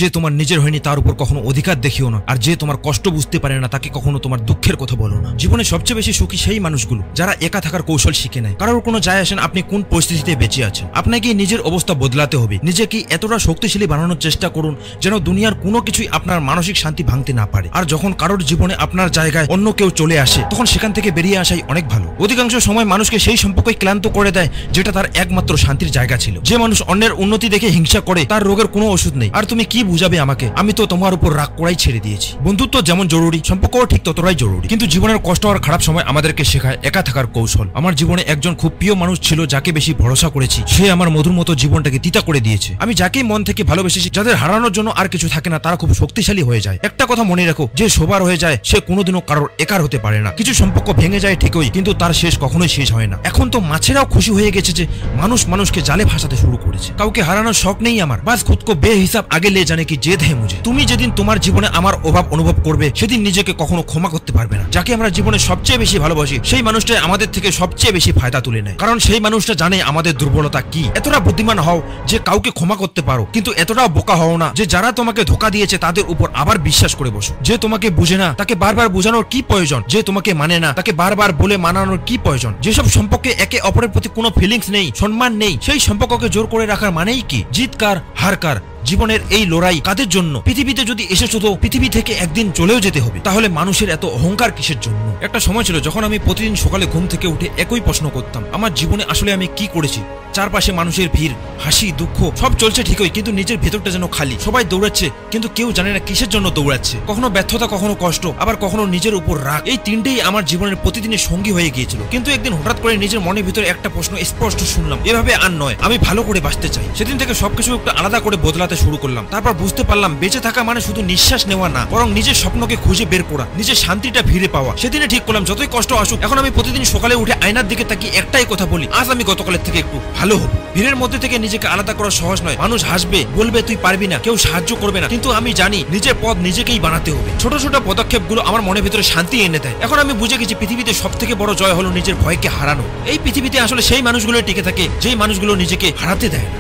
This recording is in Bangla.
যে তোমার নিজের হয়নি তার উপর কখনো অধিকার দেখিও না, আর যে তোমার কষ্ট বুঝতে পারে না তাকে কখনো তোমার দুঃখের কথা বলো না। জীবনে সবচেয়ে বেশি সুখী সেই মানুষগুলো যারা একা থাকার কৌশল শিখে নেয়। কারোর কোনো যায় আসেন আপনি কোন পরিস্থিতিতে বেঁচে আছেন, আপনাকে নিজের অবস্থা বদলাতে হবে। নিজেকে এতটা শক্তিশালী বানানোর চেষ্টা করুন যেন দুনিয়ার কোনো কিছুই আপনার মানসিক শান্তি ভাঙতে না পারে। আর যখন কারোর জীবনে আপনার জায়গায় অন্য কেউ চলে আসে তখন সেখান থেকে বেরিয়ে আসাই অনেক ভালো। অধিকাংশ সময় মানুষকে সেই সম্পর্কই ক্লান্ত করে দেয় যেটা তার একমাত্র শান্তির জায়গা ছিল। যে মানুষ অন্যের উন্নতি দেখে হিংসা করে তার রোগের কোনো ওষুধ নেই। আর তুমি কি বুঝাবে আমাকে, আমি তো তোমার উপর রাগ করাই ছেড়ে দিয়েছি। বন্ধুত্ব যেমন জরুরি, সম্পর্কও ঠিক ততটাই জরুরি। কিন্তু জীবনের কষ্ট আর খারাপ সময় আমাদেরকে শেখায় একা থাকার কৌশল। আমার জীবনে একজন খুব প্রিয় মানুষ ছিল যাকে বেশি ভরসা করেছি, সে আমার মধুর মতো জীবনটাকে তিতা করে দিয়েছে। আমি যাকেই মন থেকে ভালোবেসেছি, যাদের হারানোর জন্য আর কিছু থাকে না তারা খুব শক্তিশালী হয়ে যায়। একটা কথা মনে রাখো, যে সবার হয়ে যায় সে কোনোদিনও কারোর একার হতে পারে না। কিছু সম্পর্ক ভেঙে যায় ঠিকই, কিন্তু তার শেষ কখনোই শেষ হয় না। এখন তো মাছেরাও খুশি হয়ে গেছে যে মানুষ মানুষকে জালে ফাঁসাতে শুরু করেছে। কাউকে হারানোর শখ নেই আমার, বাস খুদ কো বেহিসাব আগে লে জানে কি জেদ হ্যায় মুঝে। তুমি যেদিন তোমার জীবনে আমার অভাব অনুভব করবে সেদিন নিজেকে কখনো ক্ষমা করতে পারবে না। যাকে আমরা জীবনে সবচেয়ে বেশি ভালোবাসি সেই মানুষটাই আমাদের থেকে সবচেয়ে বেশি ফায়দা তুলে নেয়, কারণ সেই মানুষটা জানে আমাদের দুর্বলতা কি। এতটা বুদ্ধিমান হও যে কাউকে ক্ষমা করতে পারো, কিন্তু এতটাও বোকা হও না যে যারা তোমাকে ধোঁকা দিয়েছে তাদের উপর আবার বিশ্বাস করে বসো। যে তোমাকে বুঝে না তাকে বারবার বোঝানোর কি প্রয়োজন, যে তোমাকে মানে না তাকে বারবার বলে মানানোর কি প্রয়োজন। যেসব সম্পর্কে একে অপরের প্রতি কোনো ফিলিংস নেই, সম্মান নেই, সেই সম্পর্ককে জোর করে রাখার মানেই কি? জিত কার হার কার? জীবনের এই লড়াই কাদের জন্য? পৃথিবীতে যদি এসেছো তো পৃথিবী থেকে একদিন চলেও যেতে হবে, তাহলে মানুষের এত অহংকার কিসের জন্য? একটা সময় ছিল যখন আমি প্রতিদিন সকালে ঘুম থেকে উঠে একই প্রশ্ন করতাম, আমার জীবনে আসলে আমি কি করেছি? চারপাশে মানুষের ভিড়, হাসি, দুঃখ সব চলছে ঠিকই, কিন্তু নিজের ভেতরটা যেন খালি। সবাই দৌড়াচ্ছে কিন্তু কেউ জানে না কিসের জন্য দৌড়াচ্ছে। কখনো ব্যর্থতা, কখনো কষ্ট, আবার কখনো নিজের উপর রাগ। এই তিনটেই আমার জীবনের প্রতিদিনের সঙ্গী হয়ে গিয়েছিল। কিন্তু একদিন হঠাৎ করে নিজের মনের ভিতরে একটা প্রশ্ন স্পষ্ট শুনলাম, এভাবে আর নয়, আমি ভালো করে বাঁচতে চাই। সেদিন থেকে সবকিছু একটু আলাদা করে বদলাতে শুরু করলাম। তারপর বুঝতে পারলাম বেঁচে থাকা মানে শুধু নিঃশ্বাস নেওয়া না, বরং নিজের স্বপ্নকে খুঁজে বের করা, নিজের শান্তিটা ফিরে পাওয়া। সেদিনে ঠিক করলাম যতই কষ্ট আসুক, এখন আমি প্রতিদিন সকালে উঠে আয়নার দিকে তাকিয়ে একটাই কথা বলি, আজ আমি গতকালের থেকে একটু ভালো হব। ভিড়ের মধ্যে থেকে নিজেকে আলাদা করা সহজ নয়। মানুষ হাসবে, বলবে তুই পারবি না, কেউ সাহায্য করবে না, কিন্তু আমি জানি নিজের পথ নিজেকেই বানাতে হবে। ছোট ছোট পদক্ষেপগুলো আমার মনের ভিতরে শান্তি এনে দেয়। এখন আমি বুঝে গেছি পৃথিবীতে সব থেকে বড় জয় হলো নিজের ভয়কে হারানো। এই পৃথিবীতে আসলে সেই মানুষগুলো টিকে থাকে যেই মানুষগুলো নিজেকে হারাতে দেয় না।